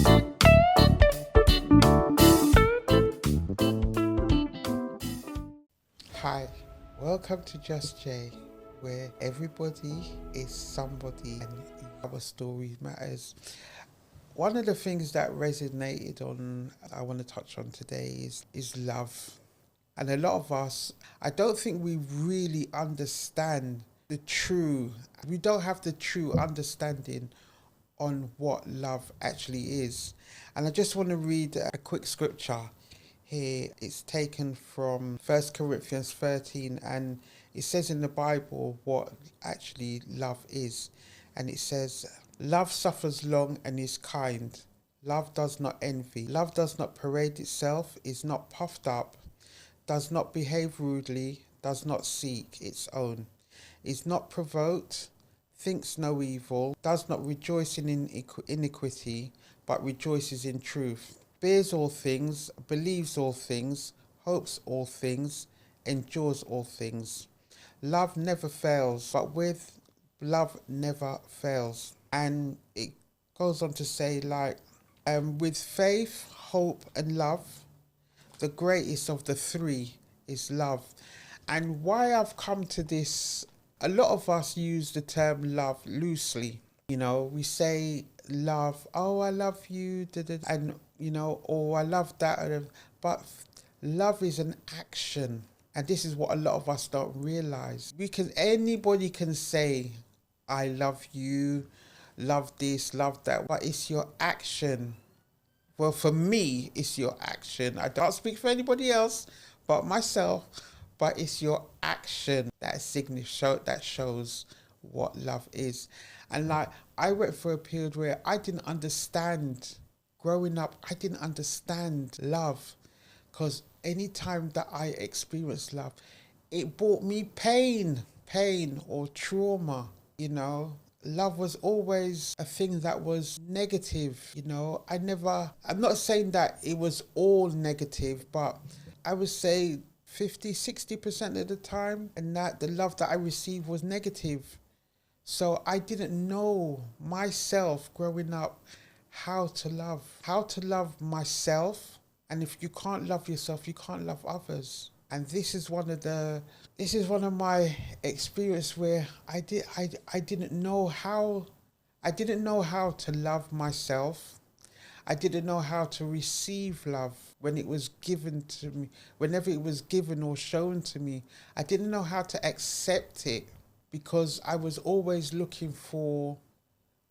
Hi, welcome to Just Jay, where everybody is somebody and our story matters. One of the things that resonated on, I want to touch on today is love. And a lot of us, I don't think we really understand we don't have the true understanding on what love actually is. And I just want to read a quick scripture here. It's taken from 1 Corinthians 13, and it says in the Bible what actually love is. And it says, "Love suffers long and is kind. Love does not envy. Love does not parade itself, is not puffed up, does not behave rudely, does not seek its own, is not provoked, thinks no evil, does not rejoice in iniquity, but rejoices in truth, bears all things, believes all things, hopes all things, endures all things. Love never fails, but with love never fails." And it goes on to say, with faith, hope, and love, the greatest of the three is love. And why I've come to this, a lot of us use the term love loosely. We say love, oh, I love you, and, oh, I love that. But love is an action. And this is what a lot of us don't realize. Anybody can say, I love you, love this, love that, but it's your action. Well, for me, it's your action. I don't speak for anybody else but myself, but it's your action that shows what love is. And I went for a period where I didn't understand, growing up, I didn't understand love, because anytime that I experienced love, it brought me pain or trauma. Love was always a thing that was negative. I'm not saying that it was all negative, but I would say 50-60% of the time, and that the love that I received was negative. So I didn't know myself growing up how to love myself. And if you can't love yourself, you can't love others. And this is one of my experience where I didn't know how to love myself. I didn't know how to receive love when it was given to me, whenever it was given or shown to me. I didn't know how to accept it, because I was always looking for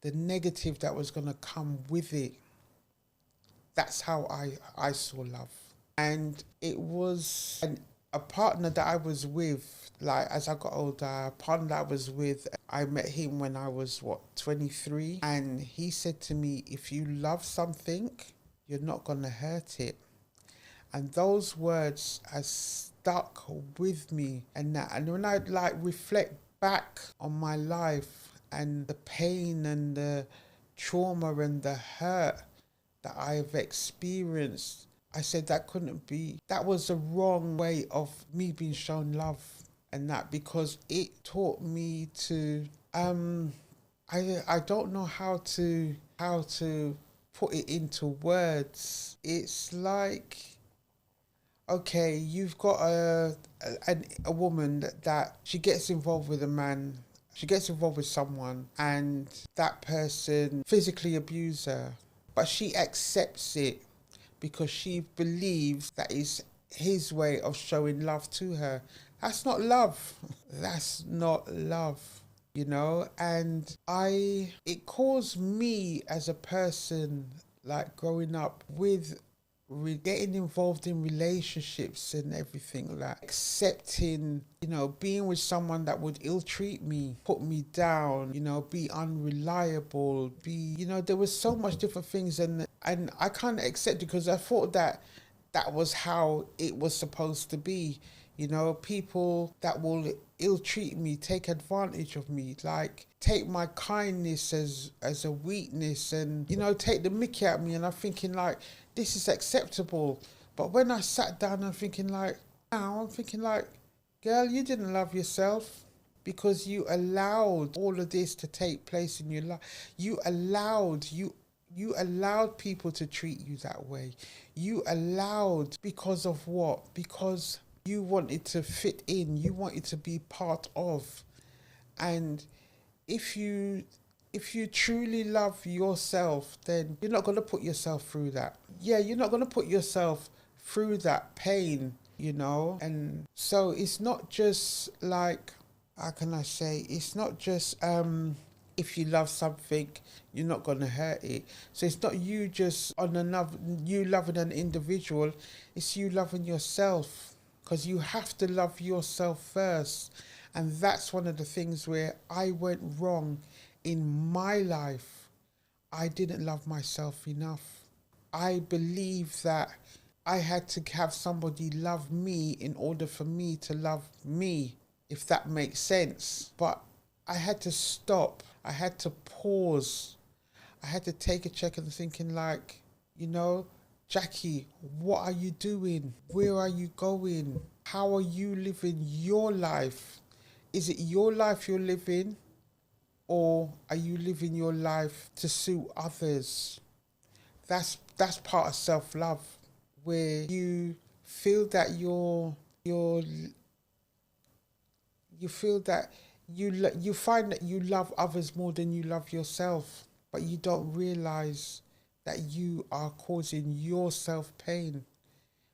the negative that was going to come with it. That's how I saw love. And it was a partner that I was with, as I got older, a partner that I was with, I met him when I was, 23. And he said to me, if you love something, you're not going to hurt it. And those words are stuck with me. And when I reflect back on my life and the pain and the trauma and the hurt that I've experienced, I said that was the wrong way of me being shown love. And that, because it taught me to, I don't know how to put it into words. It's like, okay, you've got a woman that she gets involved with a man, she gets involved with someone, and that person physically abuses her, but she accepts it because she believes that is his way of showing love to her. That's not love. That's not love, and it caused me as a person, growing up with getting involved in relationships and everything, accepting, being with someone that would ill-treat me, put me down, be unreliable, there was so much different things, and I can't accept it because I thought that was how it was supposed to be. People that will ill-treat me, take advantage of me, take my kindness as a weakness, and, take the mickey out of me, and I'm thinking this is acceptable. But when I sat down, I'm thinking girl, you didn't love yourself, because you allowed all of this to take place in your life. You You allowed people to treat you that way. You allowed, because of what? Because you wanted to fit in. You wanted to be part of. And if you truly love yourself, then you're not going to put yourself through that. Yeah, you're not going to put yourself through that pain, you know. And so it's not just like, how can I say, it's not just if you love something, you're not going to hurt it. So it's not you just on another, you loving an individual, it's you loving yourself, because you have to love yourself first. And that's one of the things where I went wrong in my life. I didn't love myself enough. I believe that I had to have somebody love me in order for me to love me, if that makes sense. But I had to stop. I had to pause. I had to take a check and thinking like, you know, Jackie, what are you doing? Where are you going? How are you living your life? Is it your life you're living, or are you living your life to suit others? That's part of self-love, where you feel that you feel that you find that you love others more than you love yourself, but you don't realize that you are causing yourself pain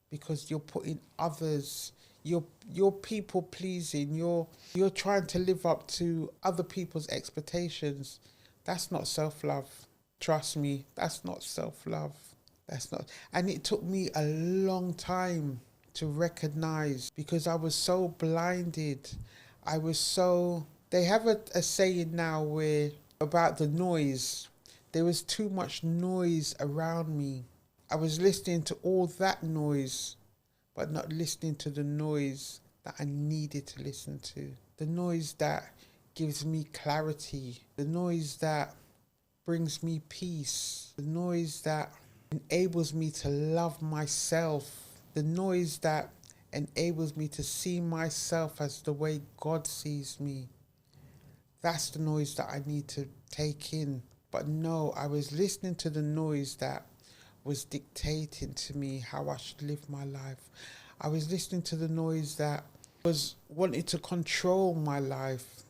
because you're putting others, you're people pleasing, you're trying to live up to other people's expectations. That's not self-love. Trust me, that's not self-love. That's not. And it took me a long time to recognize, because I was so blinded. They have a saying now where about the noise. There was too much noise around me. I was listening to all that noise, but not listening to the noise that I needed to listen to. The noise that gives me clarity. The noise that brings me peace. The noise that enables me to love myself. The noise that enables me to see myself as the way God sees me. That's the noise that I need to take in. But no, I was listening to the noise that was dictating to me how I should live my life. I was listening to the noise that was wanting to control my life.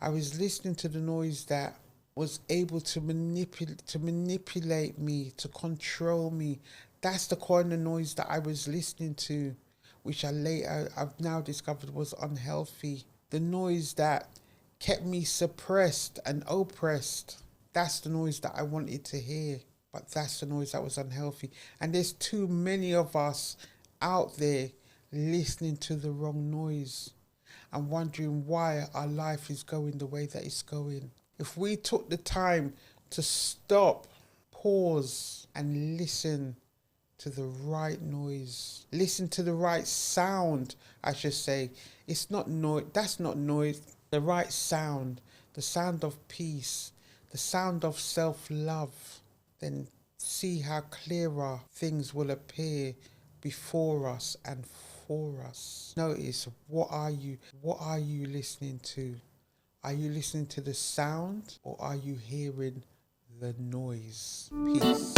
I was listening to the noise that was able to manipulate me, to control me. That's the kind of noise that I was listening to, which I've now discovered was unhealthy. The noise that kept me suppressed and oppressed. That's the noise that I wanted to hear, but that's the noise that was unhealthy. And there's too many of us out there listening to the wrong noise and wondering why our life is going the way that it's going. If we took the time to stop, pause, and listen to the right noise, listen to the right sound, I should say. It's not noise, that's not noise. The right sound, the sound of peace, the sound of self-love, then see how clearer things will appear before us and for us. Notice, what are you listening to? Are you listening to the sound, or are you hearing the noise? Peace.